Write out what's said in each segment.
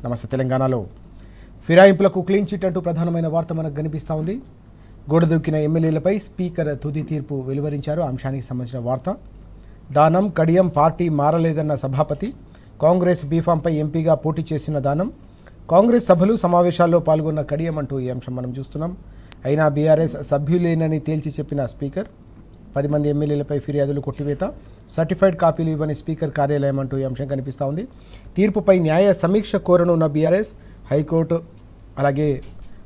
నమస్తే. తెలంగాణలో ఫిరాయింపులకు clean chit అంటూ ప్రధానమైన వార్త మనకు కనిపిస్తూ ఉంది. గోడదూకిన ఎమ్మెల్యేలపై స్పీకర్ తుది తీర్పు వెలువరించారు. అంశానికి సంబంధించిన వార్త. దానం కడియం పార్టీ మారలేదన్న సభాపతి. కాంగ్రెస్ బీఫాంపై ఎంపీగా పోటీ చేసిన దానం. కాంగ్రెస్ సభలు సమావేశాల్లో పాల్గొన్న కడియం అంటూ ఈ అంశం మనం చూస్తున్నాం. అయినా బీఆర్ఎస్ సభ్యులేనని తేల్చి చెప్పిన స్పీకర్. 10 మంది ఎమ్మెల్యేలపై ఫిర్యాదులు కొట్టివేత. సర్టిఫైడ్ కాపీలు ఇవ్వని స్పీకర్ కార్యాలయం అంటూ ఈ అంశం కనిపిస్తూ ఉంది. తీర్పుపై న్యాయ సమీక్ష కోరనున్న బీఆర్ఎస్, హైకోర్టు అలాగే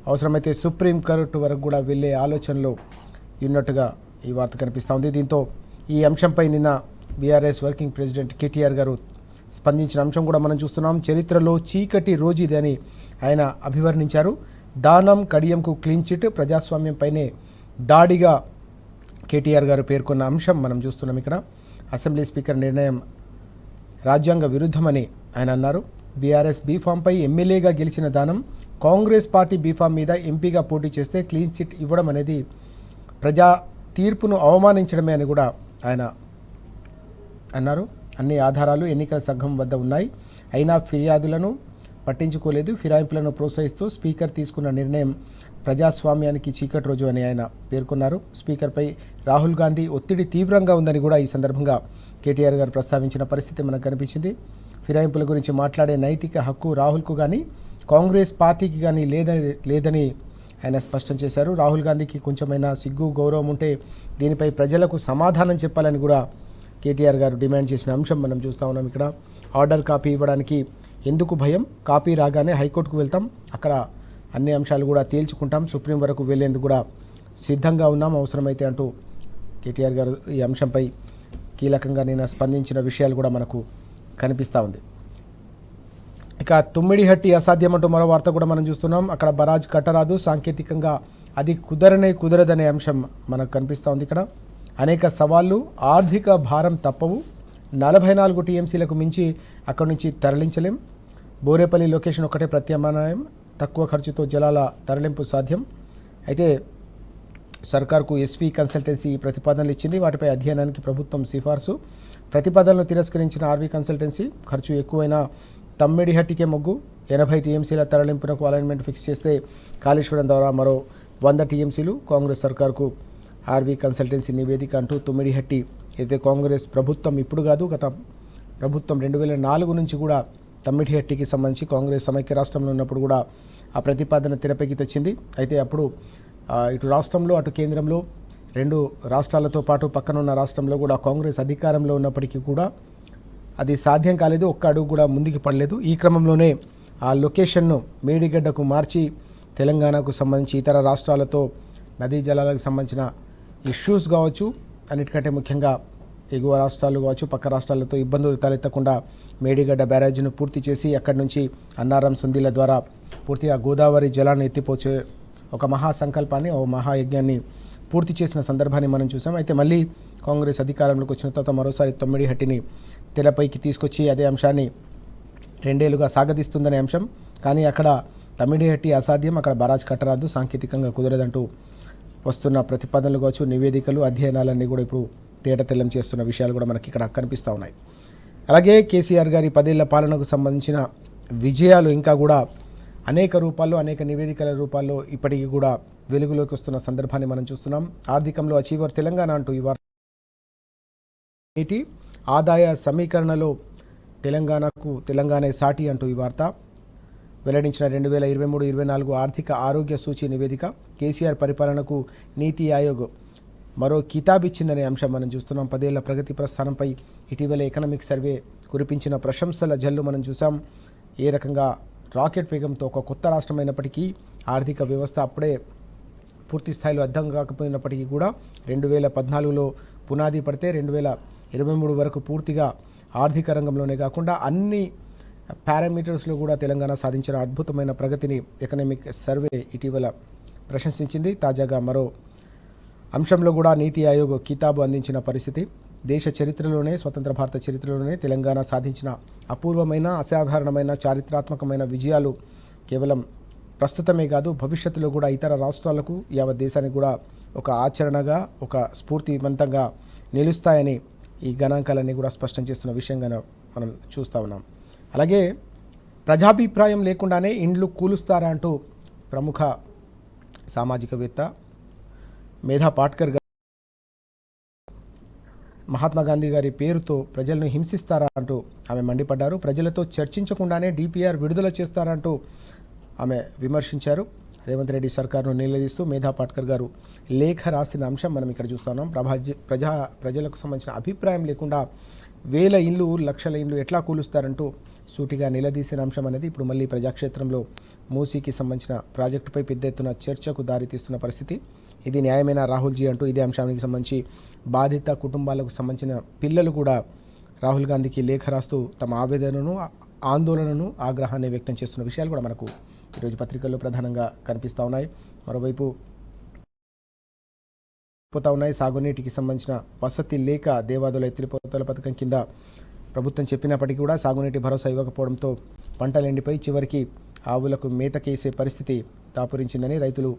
అవసరమైతే సుప్రీంకోర్టు వరకు కూడా వెళ్లే ఆలోచనలో ఉన్నట్టుగా ఈ వార్త కనిపిస్తూ ఉంది. దీంతో ఈ అంశంపై నిన్న బీఆర్ఎస్ వర్కింగ్ ప్రెసిడెంట్ కేటీఆర్ గారు స్పందించిన అంశం కూడా మనం చూస్తున్నాం. చరిత్రలో చీకటి రోజు ఇది అని ఆయన అభివర్ణించారు. దానం కడియంకు క్లీన్ చిట్, ప్రజాస్వామ్యంపైనే దాడిగా కేటీఆర్ గారు పేర్కొన్న అంశం మనం చూస్తున్నాం. ఇక్కడ అసెంబ్లీ స్పీకర్ నిర్ణయం రాజ్యాంగ విరుద్ధమని ఆయన అన్నారు. బీఆర్ఎస్ బీఫామ్పై ఎమ్మెల్యేగా గెలిచిన దానం కాంగ్రెస్ పార్టీ బీఫామ్ మీద ఎంపీగా పోటీ చేస్తే క్లీన్ చిట్ ఇవ్వడం అనేది ప్రజా తీర్పును అవమానించడమే అని కూడా ఆయన అన్నారు. అన్ని ఆధారాలు ఎన్నికల సంఘం వద్ద ఉన్నాయి. అయినా ఫిర్యాదులను పట్టించుకోలేదు. ఫిరాయింపులను ప్రోత్సహిస్తూ స్పీకర్ తీసుకున్న నిర్ణయం ప్రజాస్వామ్యానికి చీకటి రోజు అని ఆయన పేర్కొన్నారు. స్పీకర్పై రాహుల్ గాంధీ ఒత్తిడి తీవ్రంగా ఉందని కూడా ఈ సందర్భంగా కేటీఆర్ గారు ప్రస్తావించిన పరిస్థితి మనకు కనిపించింది. ఫిరాయింపుల గురించి మాట్లాడే నైతిక హక్కు రాహుల్కు కానీ కాంగ్రెస్ పార్టీకి కానీ లేదని ఆయన స్పష్టం చేశారు. రాహుల్ గాంధీకి కొంచెమైనా సిగ్గు గౌరవం ఉంటే దీనిపై ప్రజలకు సమాధానం చెప్పాలని కూడా కేటీఆర్ గారు డిమాండ్ చేసిన అంశం మనం చూస్తూ ఉన్నాం. ఇక్కడ ఆర్డర్ కాపీ ఇవ్వడానికి ఎందుకు భయం? కాపీ రాగానే హైకోర్టుకు వెళ్తాం, అక్కడ అన్ని అంశాలు కూడా తేల్చుకుంటాం, సుప్రీం వరకు వెళ్లేందుకు కూడా సిద్ధంగా ఉన్నాం అవసరమైతే అంటూ కేటీఆర్ గారు ఈ అంశంపై కీలకంగా నిన్న స్పందించిన విషయాలు కూడా మనకు కనిపిస్తూ ఉంది. ఇక తుమ్మిడిహట్టి అసాధ్యం అంటూ మరో వార్త కూడా మనం చూస్తున్నాం. అక్కడ బరాజ్ కట్టరాదు, సాంకేతికంగా అది కుదరదనే అంశం మనకు కనిపిస్తూ ఉంది. ఇక్కడ అనేక సవాళ్లు, ఆర్థిక భారం తప్పవు. 44 టీఎంసీలకు మించి అక్కడి నుంచి తరలించలేం. బోరేపల్లి లొకేషన్ ఒకటే ప్రత్యామ్నాయం. తక్కువ ఖర్చుతో జలాల తరలింపు సాధ్యం. అయితే సర్కార్కు ఎస్వీ కన్సల్టెన్సీ ప్రతిపాదనలు ఇచ్చింది. వాటిపై అధ్యయనానికి ప్రభుత్వం సిఫార్సు. ప్రతిపాదనలు తిరస్కరించిన ఆర్వీ కన్సల్టెన్సీ ఖర్చు ఎక్కువైన తమ్మిడిహట్టికే మొగ్గు. 80 టీఎంసీల తరలింపునకు అలైన్మెంట్ ఫిక్స్ చేస్తే కాళేశ్వరం ద్వారా మరో 100 టీఎంసీలు. కాంగ్రెస్ సర్కార్కు ఆర్వీ కన్సల్టెన్సీ నివేదిక అంటూ తుమ్మిడిహట్టి అయితే కాంగ్రెస్ ప్రభుత్వం ఇప్పుడు కాదు, గత ప్రభుత్వం 2004 నుంచి కూడా తమ్మిడిహట్టికి సంబంధించి కాంగ్రెస్ సమైక్య రాష్ట్రంలో ఉన్నప్పుడు కూడా ఆ ప్రతిపాదన తెరపైకి తెచ్చింది. అయితే అప్పుడు ఇటు రాష్ట్రంలో అటు కేంద్రంలో 2 రాష్ట్రాలతో పాటు పక్కనున్న రాష్ట్రంలో కూడా కాంగ్రెస్ అధికారంలో ఉన్నప్పటికీ కూడా అది సాధ్యం కాలేదు. ఒక్క అడుగు కూడా ముందుకు పడలేదు. ఈ క్రమంలోనే ఆ లొకేషన్ను మేడిగడ్డకు మార్చి తెలంగాణకు సంబంధించి ఇతర రాష్ట్రాలతో నదీ జలాలకు సంబంధించిన ఇష్యూస్ కావచ్చు, అన్నిటికంటే ముఖ్యంగా ఎగువ రాష్ట్రాలు కావచ్చు, పక్క రాష్ట్రాలతో ఇబ్బందులు తలెత్తకుండా మేడిగడ్డ బ్యారేజ్ను పూర్తి చేసి అక్కడి నుంచి అన్నారం సుందీల ద్వారా పూర్తిగా గోదావరి జలాన్ని ఎత్తిపోచే ఒక మహాసంకల్పాన్ని, ఓ మహాయజ్ఞాన్ని పూర్తి చేసిన సందర్భాన్ని మనం చూసాం. అయితే మళ్ళీ కాంగ్రెస్ అధికారంలోకి వచ్చిన తర్వాత మరోసారి తమ్మిడిహట్టిని తెరపైకి తీసుకొచ్చి అదే అంశాన్ని 2 ఏళ్లుగా సాగదీస్తుందనే అంశం. కానీ అక్కడ తమ్మిడిహట్టి అసాధ్యం, అక్కడ బరాజ్ కట్టరాదు, సాంకేతికంగా కుదరదంటూ వస్తున్న ప్రతిపాదనలు కావచ్చు, నివేదికలు, అధ్యయనాలన్నీ కూడా ఇప్పుడు తేటతెల్లం చేస్తున్న విషయాలు కూడా మనకి ఇక్కడ కనిపిస్తూ ఉన్నాయి. అలాగే కేసీఆర్ గారి 10 ఏళ్ల పాలనకు సంబంధించిన విజయాలు ఇంకా కూడా అనేక రూపాల్లో, అనేక నివేదికల రూపాల్లో ఇప్పటికీ కూడా వెలుగులోకి వస్తున్న సందర్భాన్ని మనం చూస్తున్నాం. ఆర్థికంలో అచీవర్ తెలంగాణ అంటూ ఈ వార్త. నీటి ఆదాయ సమీకరణలో తెలంగాణే సాటి అంటూ ఈ వార్త వెల్లడించిన 2023-24 ఆర్థిక ఆరోగ్య సూచి నివేదిక. కేసీఆర్ పరిపాలనకు నీతి ఆయోగ్ మరో కితాబ్ ఇచ్చిందనే అంశం మనం చూస్తున్నాం. 10 ఏళ్ల ప్రగతి ప్రస్థానంపై ఇటీవల ఎకనామిక్ సర్వే కురిపించిన ప్రశంసల జల్లు మనం చూసాం. ఏ రకంగా రాకెట్ వేగంతో ఒక కొత్త రాష్ట్రం అయినప్పటికీ ఆర్థిక వ్యవస్థ అప్పుడే పూర్తి స్థాయిలో అర్థం కాకపోయినప్పటికీ కూడా 2014లో పునాది పడితే 2023 వరకు పూర్తిగా ఆర్థిక రంగంలోనే కాకుండా అన్ని పారామీటర్స్లో కూడా తెలంగాణ సాధించిన అద్భుతమైన ప్రగతిని ఎకనామిక్ సర్వే ఇటీవల ప్రశంసించింది. తాజాగా మరో అంశంలో కూడా నీతి ఆయోగ్ కితాబు అందించిన పరిస్థితి. దేశ చరిత్రలోనే, స్వతంత్ర భారత చరిత్రలోనే తెలంగాణ సాధించిన అపూర్వమైన, అసాధారణమైన, చారిత్రాత్మకమైన విజయాలు కేవలం ప్రస్తుతమే కాదు భవిష్యత్తులో కూడా ఇతర రాష్ట్రాలకు, యావత్ దేశానికి కూడా ఒక ఆచరణగా, ఒక స్ఫూర్తివంతంగా నిలుస్తాయని ఈ గణాంకాలన్నీ కూడా స్పష్టం చేస్తున్న విషయంగా మనం చూస్తూ ఉన్నాం. అలాగే ప్రజాభిప్రాయం లేకుండానే ఇండ్లు కూలుస్తారా అంటూ ప్రముఖ సామాజికవేత్త మేధా పాట్కర్ గారు మహాత్మా గాంధీ గారి పేరుతో ప్రజలను హింసిస్తారా అంటూ ఆమె మండిపడ్డారు. ప్రజలతో చర్చించకుండానే డిపిఆర్ విడుదల చేస్తారంటూ ఆమె విమర్శించారు. రేవంత్ రెడ్డి సర్కారును నిలదీస్తూ మేధా పాట్కర్ గారు లేఖ రాసిన అంశం మనం ఇక్కడ చూస్తున్నాం. ప్రజలకు సంబంధించిన అభిప్రాయం లేకుండా వేల ఇండ్లు లక్షల ఇండ్లు ఎట్లా కూలుస్తారంటూ సూటిగా నిలదీసిన అంశం అనేది ఇప్పుడు మళ్ళీ ప్రజాక్షేత్రంలో మూసీకి సంబంధించిన ప్రాజెక్టుపై పెద్ద ఎత్తున చర్చకు దారితీస్తున్న పరిస్థితి. ఇది న్యాయమైన రాహుల్జీ అంటూ ఇదే అంశానికి సంబంధించి బాధిత కుటుంబాలకు సంబంధించిన పిల్లలు కూడా రాహుల్ గాంధీకి లేఖ రాస్తూ తమ ఆవేదనను ఆందోళనను ఆగ్రహాన్ని వ్యక్తం చేస్తున్న విషయాలు కూడా మనకు ఈరోజు పత్రికల్లో ప్రధానంగా కనిపిస్తూ ఉన్నాయి. మరోవైపు పోతా ఉన్నాయి. సాగునీటికి సంబంధించిన వసతి లేక దేవాదుల ఎత్తిపోతల పథకం కింద ప్రభుత్వం చెప్పినప్పటికీ కూడా సాగునీటి భరోసా ఇవ్వకపోవడంతో పంటలు ఎండిపోయి చివరికి ఆవులకు మేతకేసే పరిస్థితి దాపురించిందని రైతులు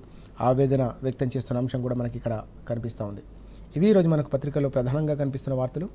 ఆవేదన వ్యక్తం చేస్తున్న అంశం కూడా మనకి ఇక్కడ కనిపిస్తూ ఉంది. ఇవి ఈరోజు మనకు పత్రికల్లో ప్రధానంగా కనిపిస్తున్న వార్తలు.